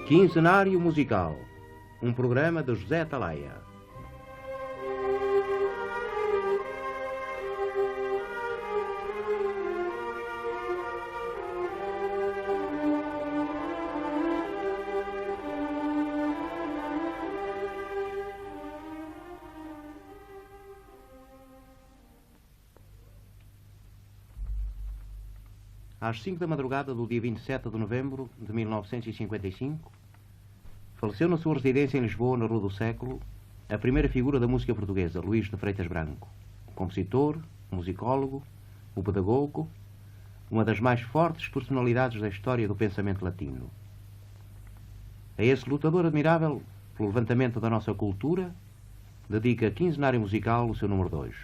Quinzenário Musical, um programa de José Atalaia. Às 5 da madrugada do dia 27 de novembro de 1955, faleceu na sua residência em Lisboa, na Rua do Século, a primeira figura da música portuguesa, Luís de Freitas Branco, compositor, musicólogo, o pedagogo, uma das mais fortes personalidades da história do pensamento latino. A esse lutador admirável pelo levantamento da nossa cultura, dedica Quinzenário Musical o seu número 2,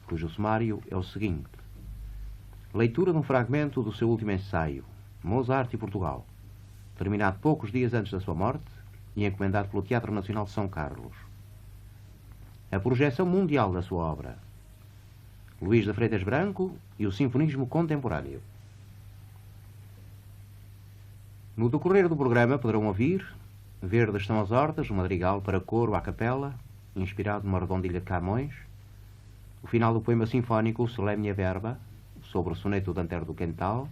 cujo sumário é o seguinte: leitura de um fragmento do seu último ensaio, Mozart e Portugal, terminado poucos dias antes da sua morte e encomendado pelo Teatro Nacional de São Carlos. A projeção mundial da sua obra, Luís de Freitas Branco e o Sinfonismo Contemporâneo. No decorrer do programa poderão ouvir Verdes são as hortas, um madrigal para coro à capela, inspirado numa redondilha de Camões, o final do poema sinfónico Solemne Verba, sobre o soneto de Antero do Quental,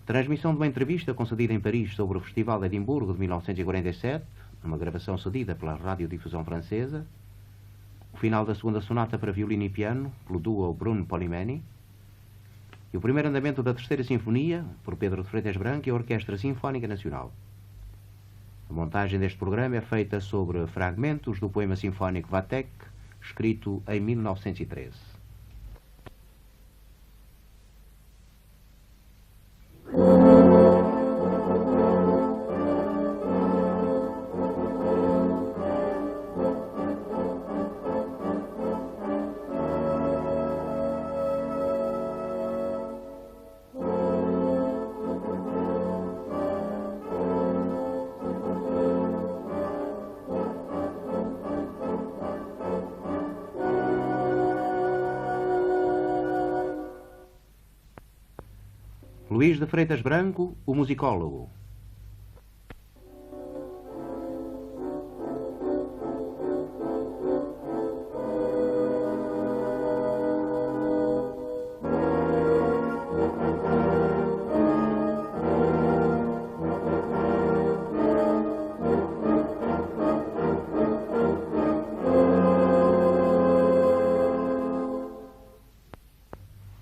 transmissão de uma entrevista concedida em Paris sobre o Festival de Edimburgo de 1947, uma gravação cedida pela radiodifusão francesa, o final da segunda sonata para violino e piano, pelo duo Bruno Polimeni, e o primeiro andamento da terceira sinfonia, por Pedro de Freitas Branco e a Orquestra Sinfónica Nacional. A montagem deste programa é feita sobre fragmentos do poema sinfónico Vathek, escrito em 1913. Luís de Freitas Branco, o musicólogo.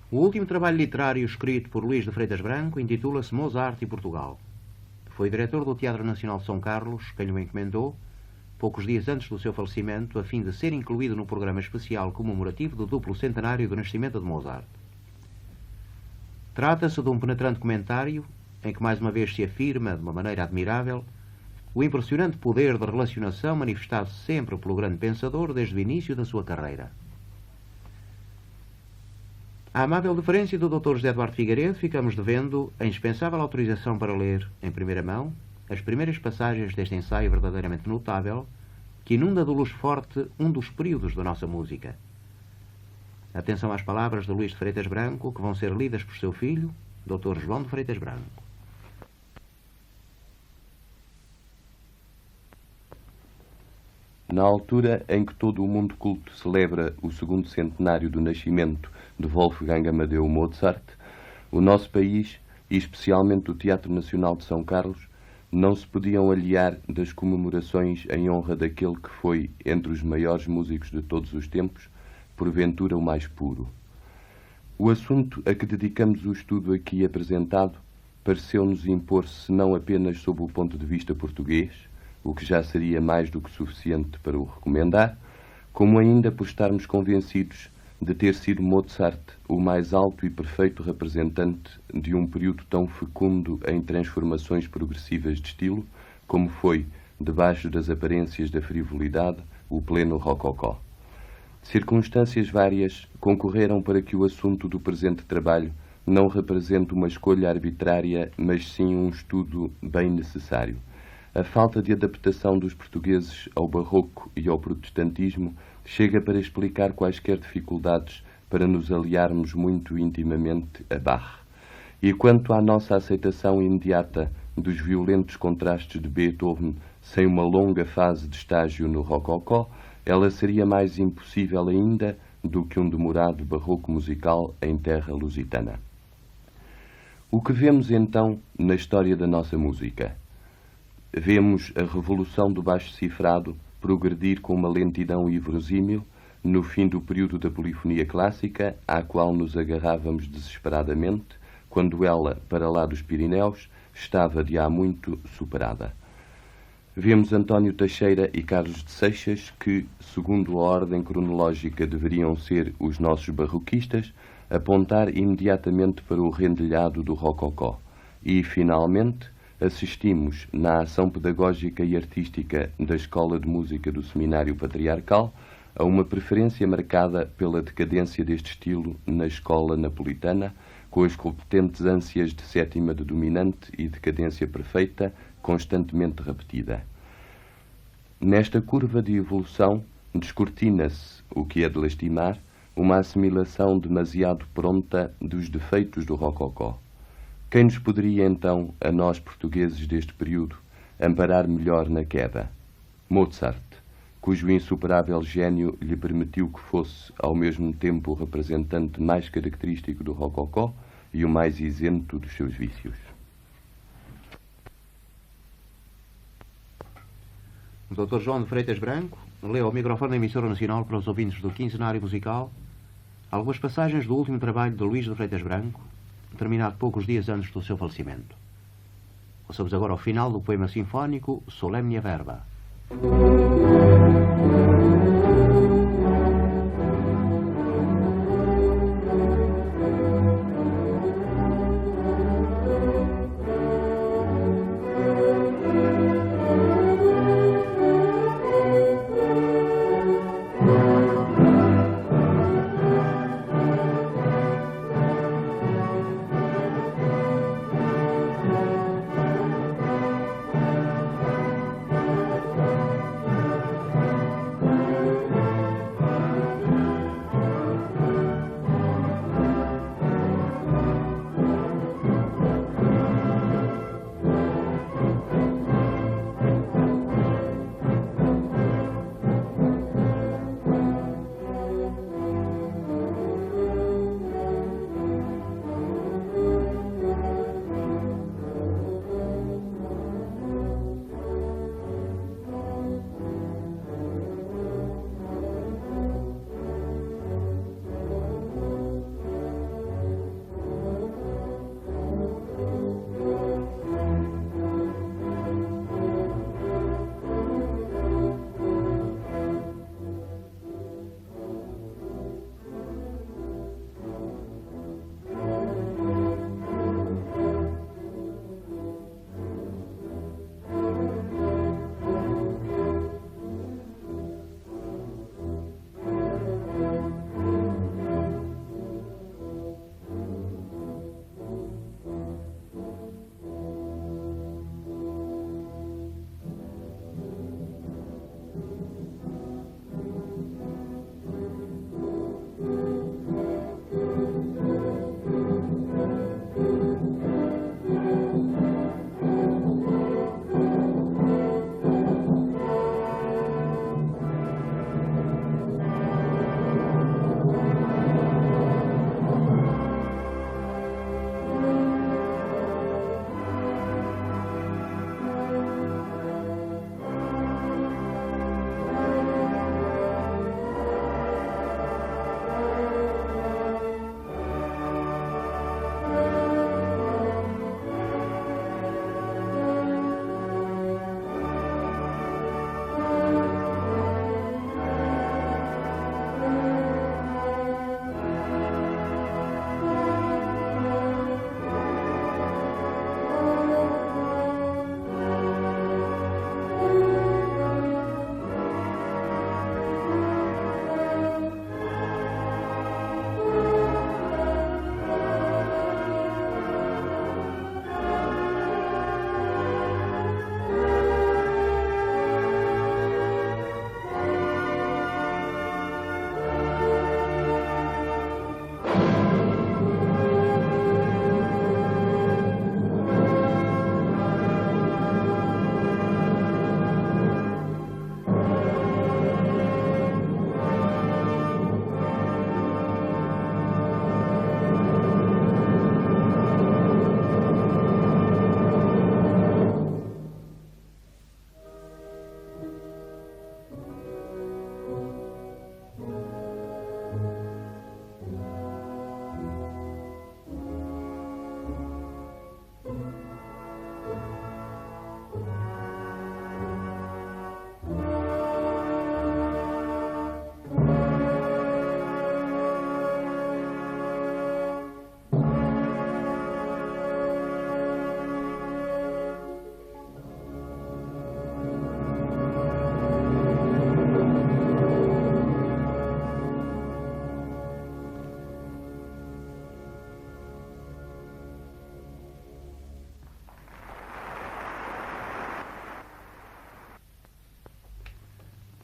O último trabalho literário escrito por Luís de Freitas Branco intitula-se Mozart e Portugal. Foi diretor do Teatro Nacional de São Carlos quem lhe encomendou, poucos dias antes do seu falecimento, a fim de ser incluído no programa especial comemorativo do duplo centenário do nascimento de Mozart. Trata-se de um penetrante comentário em que mais uma vez se afirma, de uma maneira admirável, o impressionante poder de relacionação manifestado sempre pelo grande pensador desde o início da sua carreira. À amável deferência do Dr. José Eduardo Figueiredo, ficamos devendo a indispensável autorização para ler, em primeira mão, as primeiras passagens deste ensaio verdadeiramente notável, que inunda de luz forte um dos períodos da nossa música. Atenção às palavras de Luís de Freitas Branco, que vão ser lidas por seu filho, Dr. João de Freitas Branco. Na altura em que todo o mundo culto celebra o segundo centenário do nascimento de Wolfgang Amadeu Mozart, o nosso país, e especialmente o Teatro Nacional de São Carlos, não se podiam aliar das comemorações em honra daquele que foi, entre os maiores músicos de todos os tempos, porventura o mais puro. O assunto a que dedicamos o estudo aqui apresentado pareceu-nos impor-se não apenas sob o ponto de vista português, o que já seria mais do que suficiente para o recomendar, como ainda por estarmos convencidos de ter sido Mozart o mais alto e perfeito representante de um período tão fecundo em transformações progressivas de estilo, como foi, debaixo das aparências da frivolidade, o pleno rococó. Circunstâncias várias concorreram para que o assunto do presente trabalho não represente uma escolha arbitrária, mas sim um estudo bem necessário. A falta de adaptação dos portugueses ao barroco e ao protestantismo chega para explicar quaisquer dificuldades para nos aliarmos muito intimamente a Bach. E quanto à nossa aceitação imediata dos violentos contrastes de Beethoven sem uma longa fase de estágio no rococó, ela seria mais impossível ainda do que um demorado barroco musical em terra lusitana. O que vemos então na história da nossa música? Vemos a revolução do baixo cifrado progredir com uma lentidão inverossímil no fim do período da polifonia clássica, à qual nos agarrávamos desesperadamente, quando ela, para lá dos Pirineus, estava de há muito superada. Vemos António Teixeira e Carlos de Seixas, que, segundo a ordem cronológica deveriam ser os nossos barroquistas, apontar imediatamente para o rendilhado do rococó. E, finalmente, assistimos, na ação pedagógica e artística da Escola de Música do Seminário Patriarcal, a uma preferência marcada pela decadência deste estilo na escola napolitana, com as competentes ânsias de sétima de dominante e decadência perfeita, constantemente repetida. Nesta curva de evolução, descortina-se, o que é de lastimar, uma assimilação demasiado pronta dos defeitos do rococó. Quem nos poderia, então, a nós portugueses deste período, amparar melhor na queda? Mozart, cujo insuperável gênio lhe permitiu que fosse, ao mesmo tempo, o representante mais característico do rococó e o mais isento dos seus vícios. O Dr. João de Freitas Branco leu ao microfone da emissora nacional para os ouvintes do Quinzenário Musical algumas passagens do último trabalho de Luís de Freitas Branco, terminado poucos dias antes do seu falecimento. Passamos agora ao final do poema sinfónico Solemnia Verba.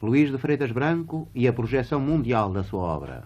Luís de Freitas Branco e a projeção mundial da sua obra.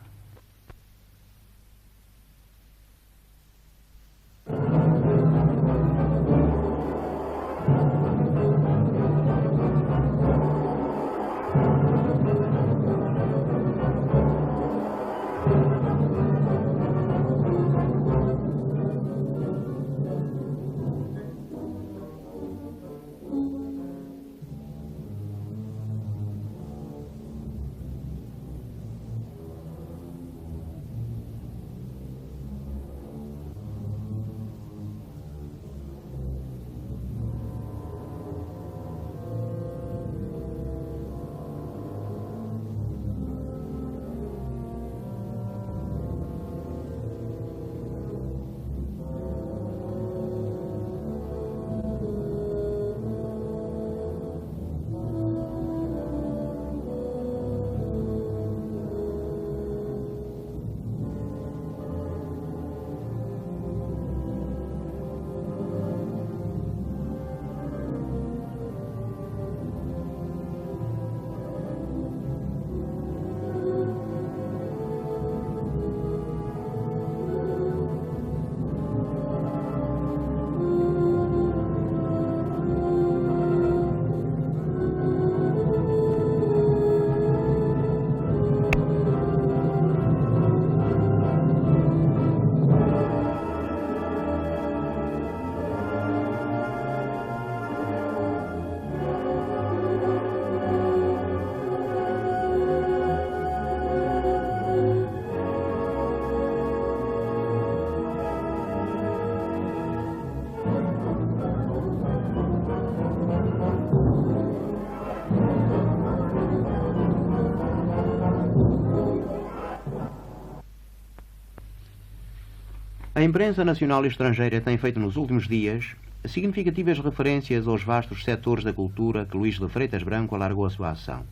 A imprensa nacional e estrangeira tem feito nos últimos dias significativas referências aos vastos setores da cultura que Luís de Freitas Branco alargou a sua ação.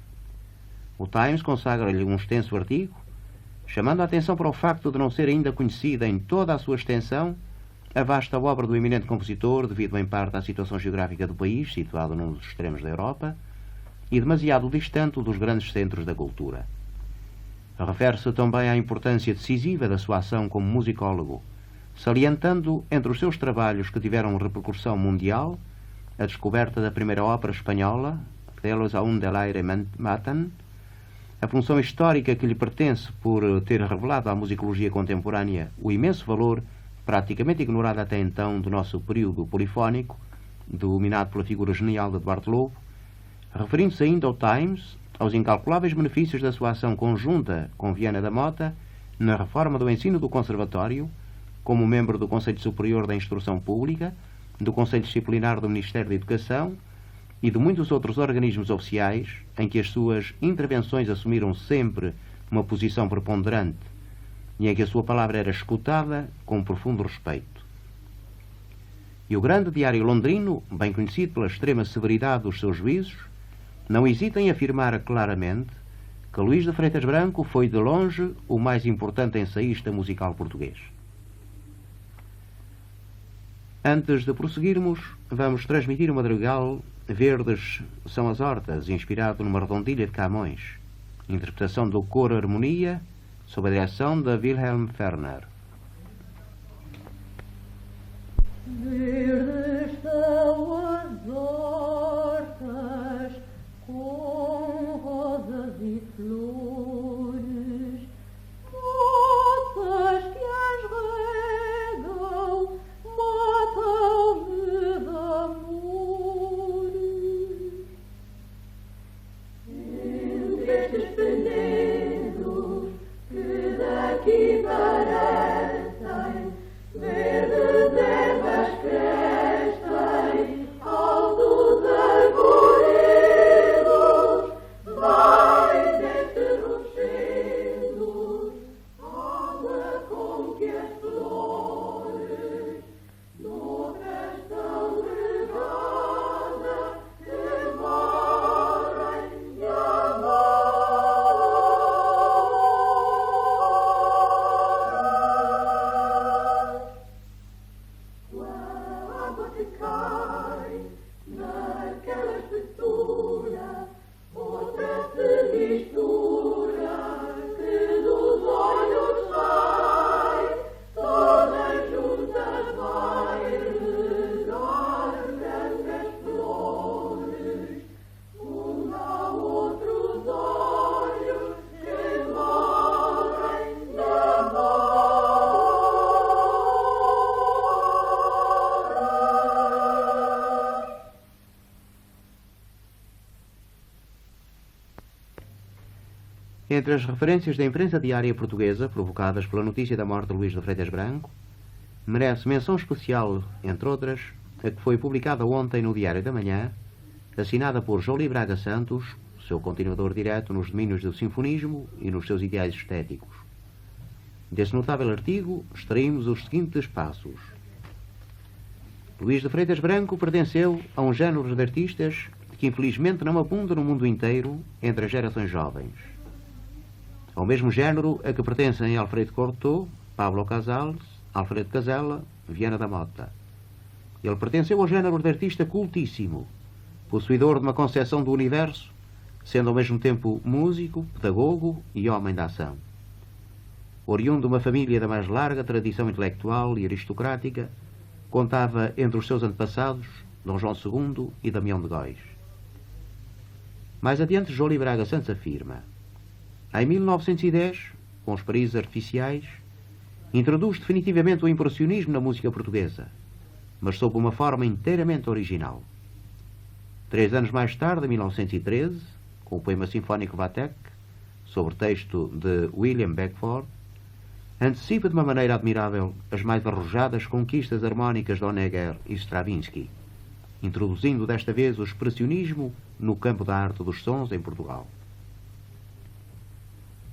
O Times consagra-lhe um extenso artigo, chamando a atenção para o facto de não ser ainda conhecida em toda a sua extensão a vasta obra do eminente compositor, devido em parte à situação geográfica do país, situado num dos extremos da Europa, e demasiado distante dos grandes centros da cultura. Refere-se também à importância decisiva da sua ação como musicólogo, salientando entre os seus trabalhos que tiveram repercussão mundial a descoberta da primeira ópera espanhola, Celos aún del aire matan, a função histórica que lhe pertence por ter revelado à musicologia contemporânea o imenso valor, praticamente ignorado até então, do nosso período polifónico, dominado pela figura genial de Eduardo Lobo, referindo-se ainda ao Times aos incalculáveis benefícios da sua ação conjunta com Viana da Mota na reforma do ensino do Conservatório, como membro do Conselho Superior da Instrução Pública, do Conselho Disciplinar do Ministério da Educação e de muitos outros organismos oficiais em que as suas intervenções assumiram sempre uma posição preponderante e em que a sua palavra era escutada com profundo respeito. E o grande diário londrino, bem conhecido pela extrema severidade dos seus juízos, não hesita em afirmar claramente que Luís de Freitas Branco foi de longe o mais importante ensaísta musical português. Antes de prosseguirmos, vamos transmitir o madrigal Verdes são as Hortas, inspirado numa redondilha de Camões, interpretação do coro Harmonia, sob a direção de Wilhelm Ferner. Verdes são as hortas, com rosas e flores, moças que as regam, matam-me de amores. Entre estes penedos que daqui parecem verdes ervas crescem, altos arvoredos, vai destes rochedos, água com que as flores noutras tão regada esbarrem e a água que cai naquela espessura, outra se Entre as referências da imprensa diária portuguesa, provocadas pela notícia da morte de Luís de Freitas Branco, merece menção especial, entre outras, a que foi publicada ontem no Diário da Manhã, assinada por Jolie Braga Santos, seu continuador direto nos domínios do sinfonismo e nos seus ideais estéticos. Desse notável artigo, extraímos os seguintes passos. Luís de Freitas Branco pertenceu a um género de artistas que infelizmente não abunda no mundo inteiro entre as gerações jovens. Ao mesmo género a que pertencem Alfredo Cortot, Pablo Casals, Alfredo Casella, Viana da Mota. Ele pertenceu ao género de artista cultíssimo, possuidor de uma concepção do universo, sendo ao mesmo tempo músico, pedagogo e homem da ação. Oriundo de uma família da mais larga tradição intelectual e aristocrática, contava entre os seus antepassados Dom João II e Damião de Góis. Mais adiante, Jolie Braga Santos afirma: em 1910, com os países artificiais, introduz definitivamente o impressionismo na música portuguesa, mas sob uma forma inteiramente original. 3 anos mais tarde, em 1913, com o poema sinfónico Vathek, sobre texto de William Beckford, antecipa de uma maneira admirável as mais arrojadas conquistas harmónicas de Honegger e Stravinsky, introduzindo desta vez o expressionismo no campo da arte dos sons em Portugal.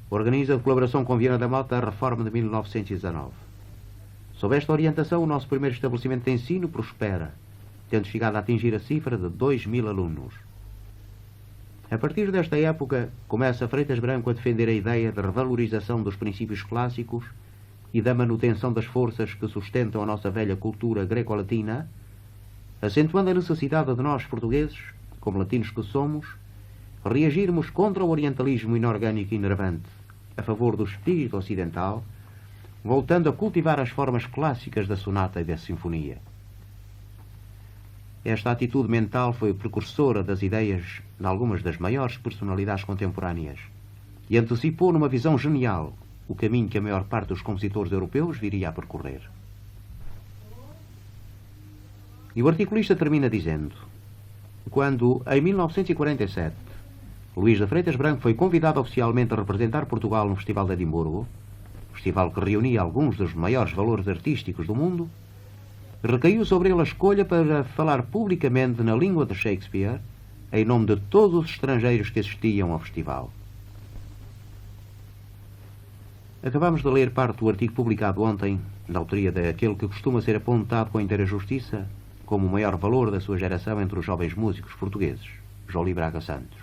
Organiza de colaboração com Viana da Mota a Reforma de 1919. Sob esta orientação, o nosso primeiro estabelecimento de ensino prospera, tendo chegado a atingir a cifra de 2.000 alunos. A partir desta época, começa Freitas Branco a defender a ideia de revalorização dos princípios clássicos e da manutenção das forças que sustentam a nossa velha cultura greco-latina, acentuando a necessidade de nós, portugueses, como latinos que somos, reagirmos contra o orientalismo inorgânico e inervante, a favor do espírito ocidental, voltando a cultivar as formas clássicas da sonata e da sinfonia. Esta atitude mental foi precursora das ideias de algumas das maiores personalidades contemporâneas e antecipou numa visão genial o caminho que a maior parte dos compositores europeus viria a percorrer. E o articulista termina dizendo: quando, em 1947, Luís de Freitas Branco foi convidado oficialmente a representar Portugal no Festival de Edimburgo, festival que reunia alguns dos maiores valores artísticos do mundo, recaiu sobre ele a escolha para falar publicamente na língua de Shakespeare, em nome de todos os estrangeiros que assistiam ao festival. Acabamos de ler parte do artigo publicado ontem, na autoria daquele que costuma ser apontado com inteira justiça como o maior valor da sua geração entre os jovens músicos portugueses, Jolie Braga Santos.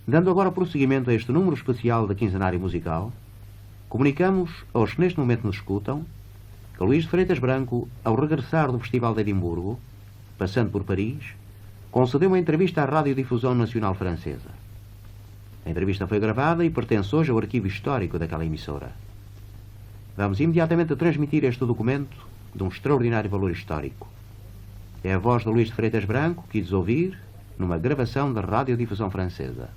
Dando agora prosseguimento a este número especial da Quinzenário Musical, comunicamos aos que neste momento nos escutam que Luís de Freitas Branco, ao regressar do Festival de Edimburgo, passando por Paris, concedeu uma entrevista à Radiodifusão Nacional Francesa. A entrevista foi gravada e pertence hoje ao arquivo histórico daquela emissora. Vamos imediatamente transmitir este documento de um extraordinário valor histórico. É a voz de Luís de Freitas Branco que ides ouvir numa gravação da Radiodifusão Francesa.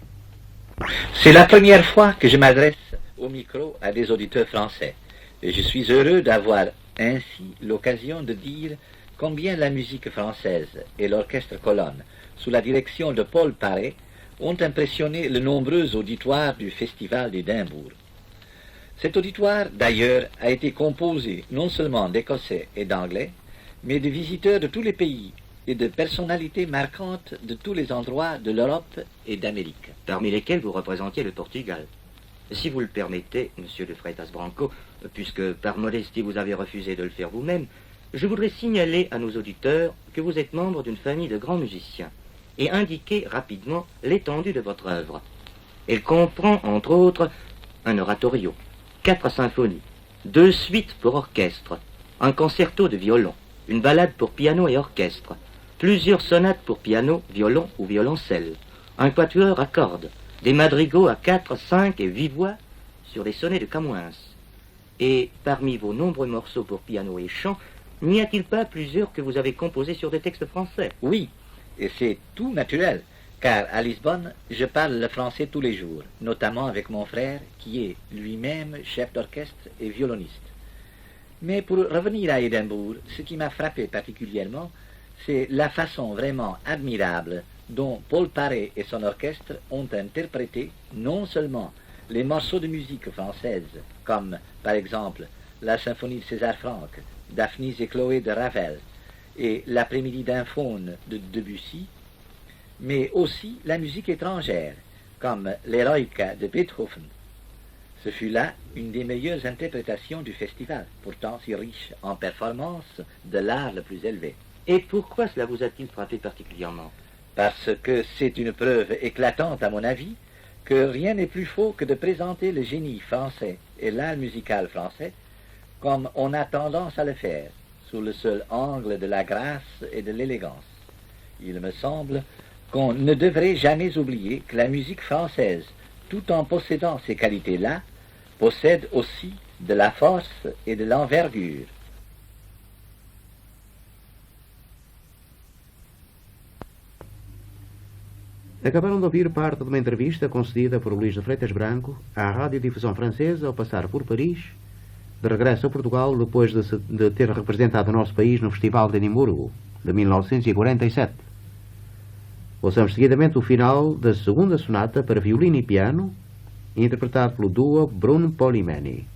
C'est la première fois que je m'adresse au micro à des auditeurs français. Et je suis heureux d'avoir ainsi l'occasion de dire combien la musique française et l'orchestre Colonne, sous la direction de Paul Paré, ont impressionné le nombreux auditoire du Festival d'Édimbourg. Cet auditoire, d'ailleurs, a été composé non seulement d'Écossais et d'Anglais, mais de visiteurs de tous les pays et de personnalités marquantes de tous les endroits de l'Europe et d'Amérique. Parmi lesquels vous représentiez le Portugal. Si vous le permettez, monsieur de Freitas Branco, puisque par modestie vous avez refusé de le faire vous-même, je voudrais signaler à nos auditeurs que vous êtes membre d'une famille de grands musiciens et indiquer rapidement l'étendue de votre œuvre. Elle comprend, entre autres, un oratorio, 4 symphonies, 2 suites pour orchestre, un concerto de violon, une ballade pour piano et orchestre, plusieurs sonates pour piano, violon ou violoncelle, un quatuor à cordes, des madrigaux à 4, 5 et 8 voix sur des sonnets de Camoens. Et parmi vos nombreux morceaux pour piano et chant, n'y a-t-il pas plusieurs que vous avez composés sur des textes français? Oui, et c'est tout naturel, car à Lisbonne, je parle le français tous les jours, notamment avec mon frère, qui est lui-même chef d'orchestre et violoniste. Mais pour revenir à Édimbourg, ce qui m'a frappé particulièrement, c'est la façon vraiment admirable dont Paul Paré et son orchestre ont interprété non seulement les morceaux de musique française, comme par exemple la symphonie de César Franck, Daphnis et Chloé de Ravel et l'après-midi d'un faune de Debussy, mais aussi la musique étrangère, comme l'Eroica de Beethoven. Ce fut là une des meilleures interprétations du festival, pourtant si riche en performances de l'art le plus élevé. Et pourquoi cela vous a-t-il frappé particulièrement? Parce que c'est une preuve éclatante, à mon avis, que rien n'est plus faux que de présenter le génie français et l'art musical français comme on a tendance à le faire, sous le seul angle de la grâce et de l'élégance. Il me semble qu'on ne devrait jamais oublier que la musique française, tout en possédant ces qualités-là, possède aussi de la force et de l'envergure. Acabaram de ouvir parte de uma entrevista concedida por Luís de Freitas Branco à radiodifusão francesa ao passar por Paris, de regresso a Portugal depois de ter representado o nosso país no Festival de Edimburgo, de 1947. Ouçamos seguidamente o final da segunda sonata para violino e piano, interpretado pelo duo Bruno Polimeni.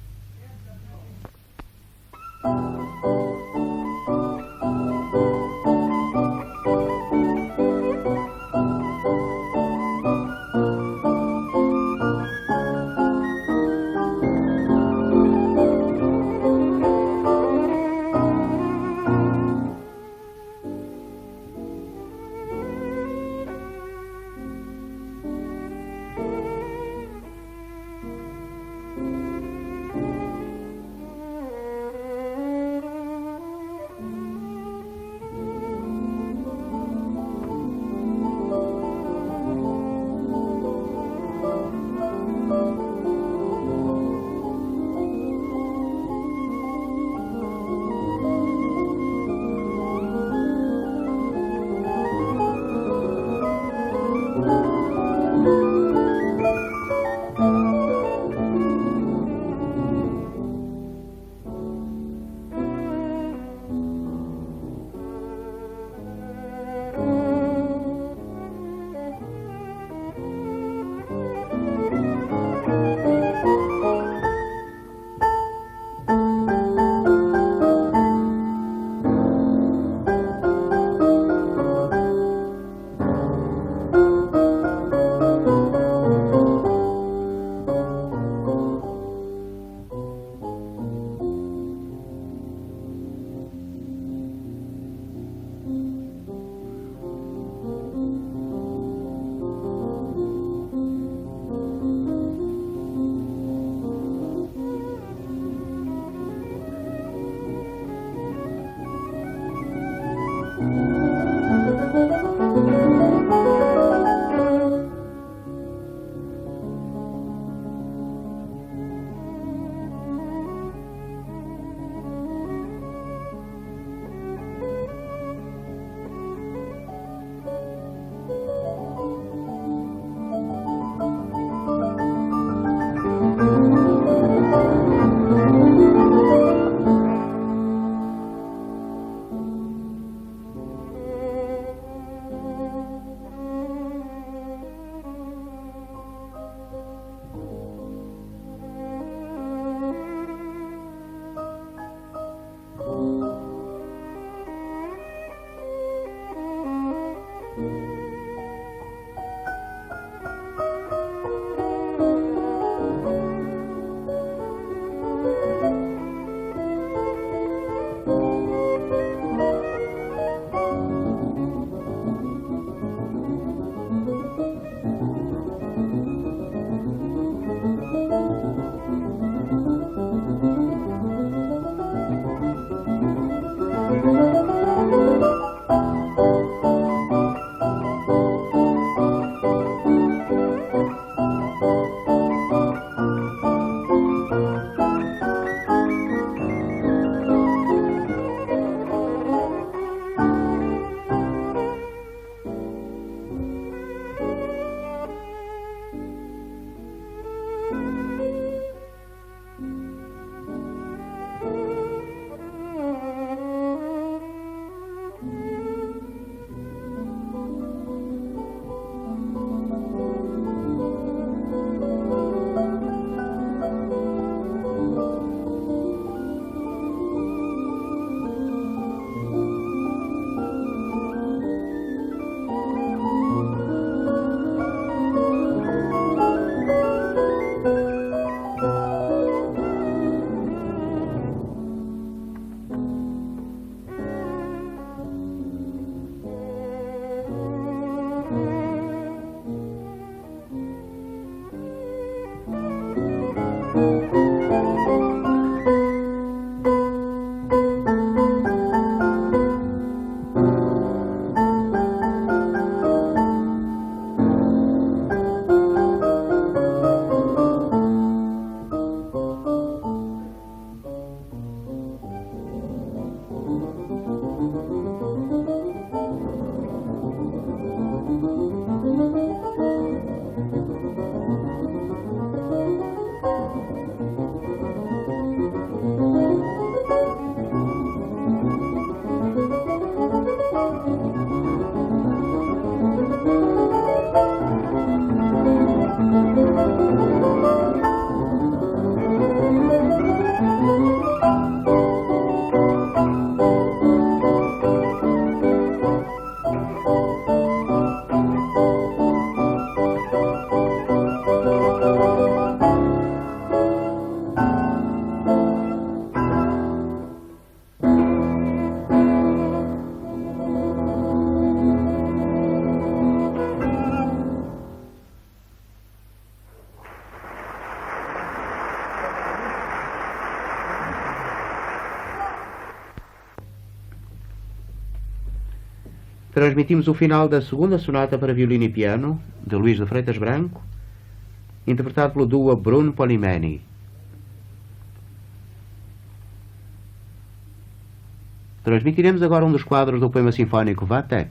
Transmitimos o final da segunda sonata para violino e piano, de Luís de Freitas Branco, interpretado pelo duo Bruno Polimeni. Transmitiremos agora um dos quadros do poema sinfónico Vatek.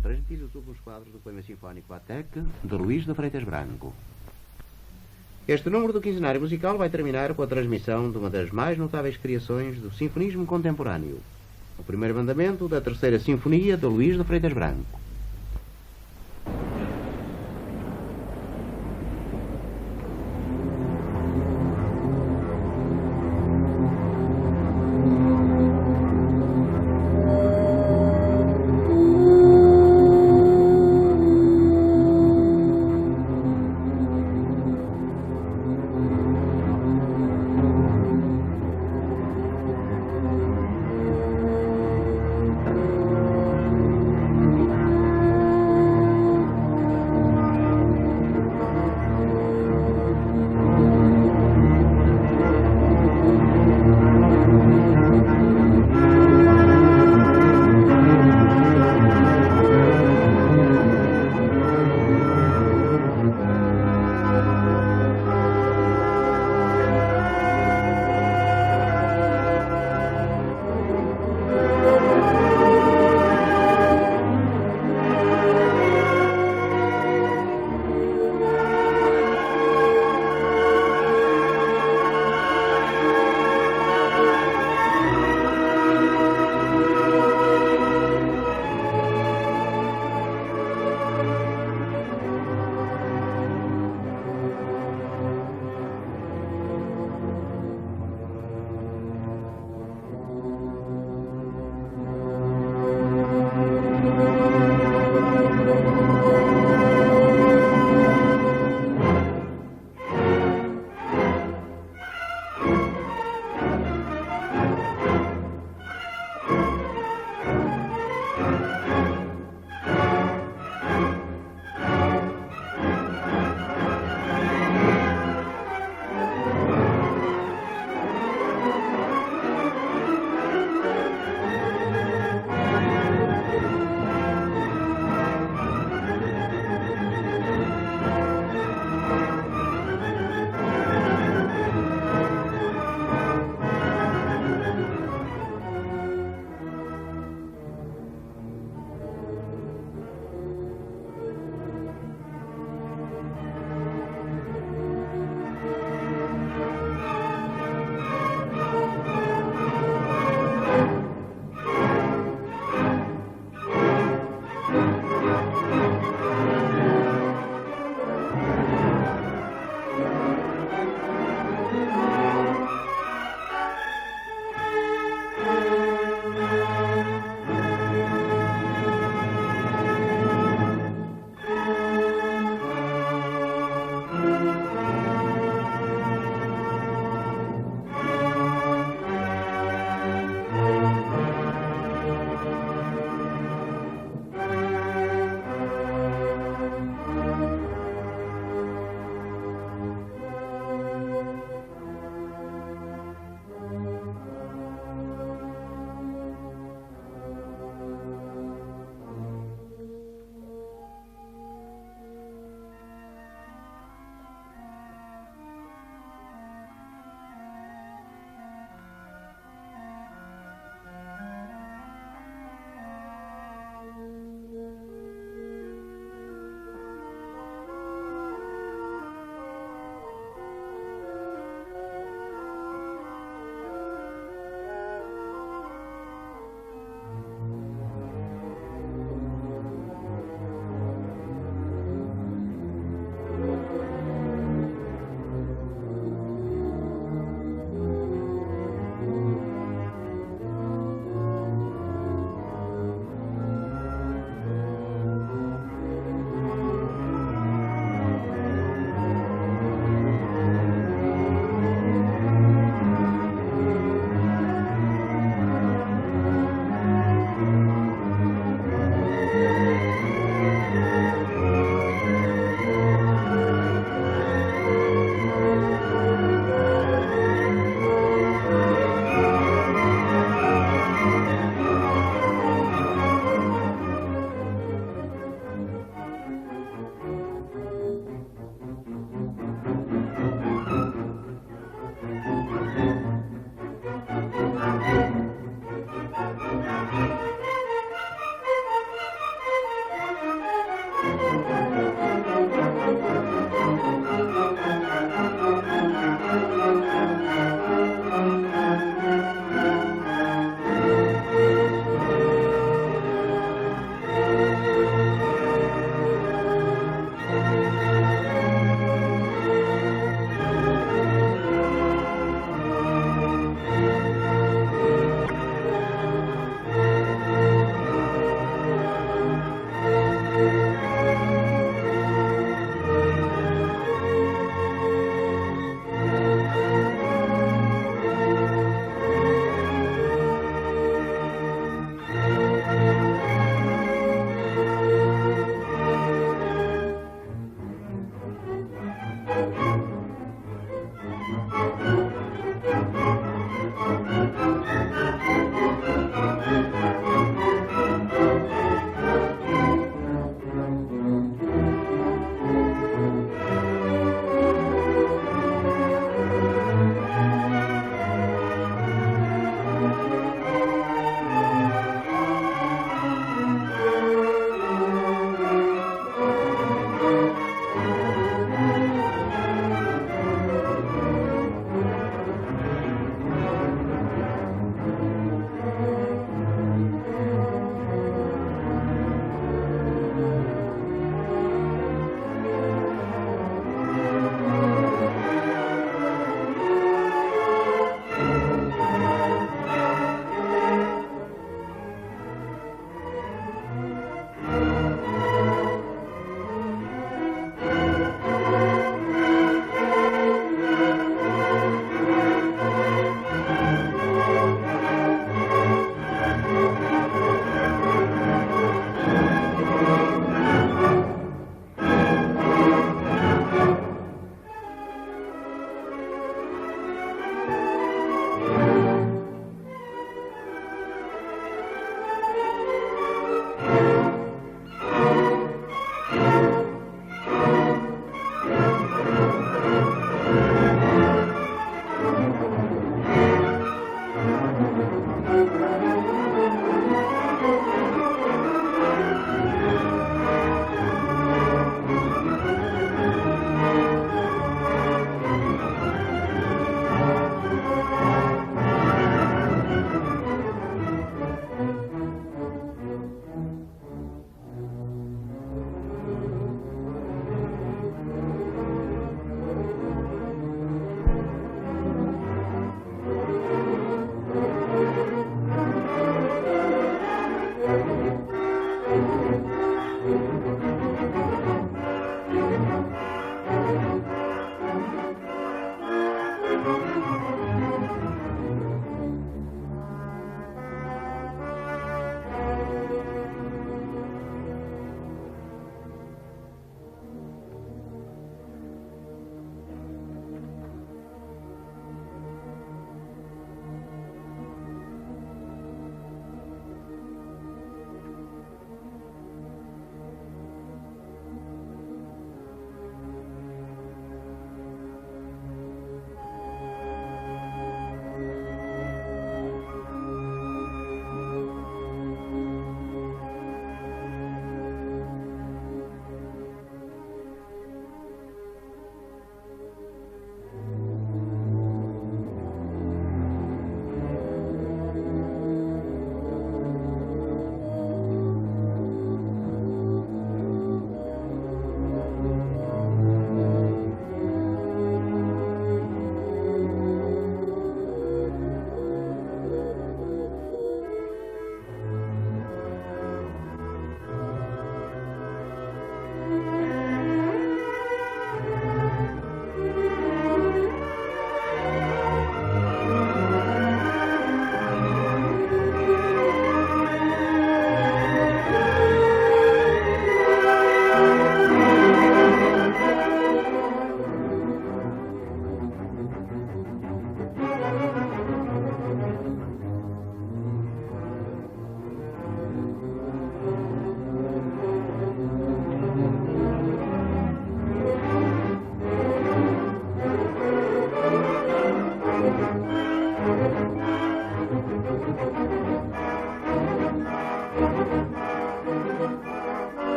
serão transmitidos sob os quadros do poema sinfónico Batec, de Luís de Freitas Branco. Este número do quinzenário musical vai terminar com a transmissão de uma das mais notáveis criações do sinfonismo contemporâneo, o primeiro mandamento da Terceira Sinfonia de Luís de Freitas Branco.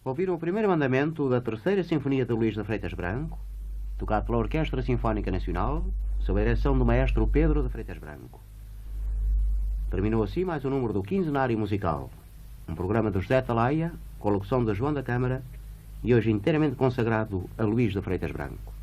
Ouviram o primeiro mandamento da Terceira Sinfonia de Luís de Freitas Branco, tocado pela Orquestra Sinfónica Nacional, sob a direção do maestro Pedro de Freitas Branco. Terminou assim mais um número do Quinzenário Musical, um programa de José Talaia, com a locução de João da Câmara, e hoje inteiramente consagrado a Luís de Freitas Branco.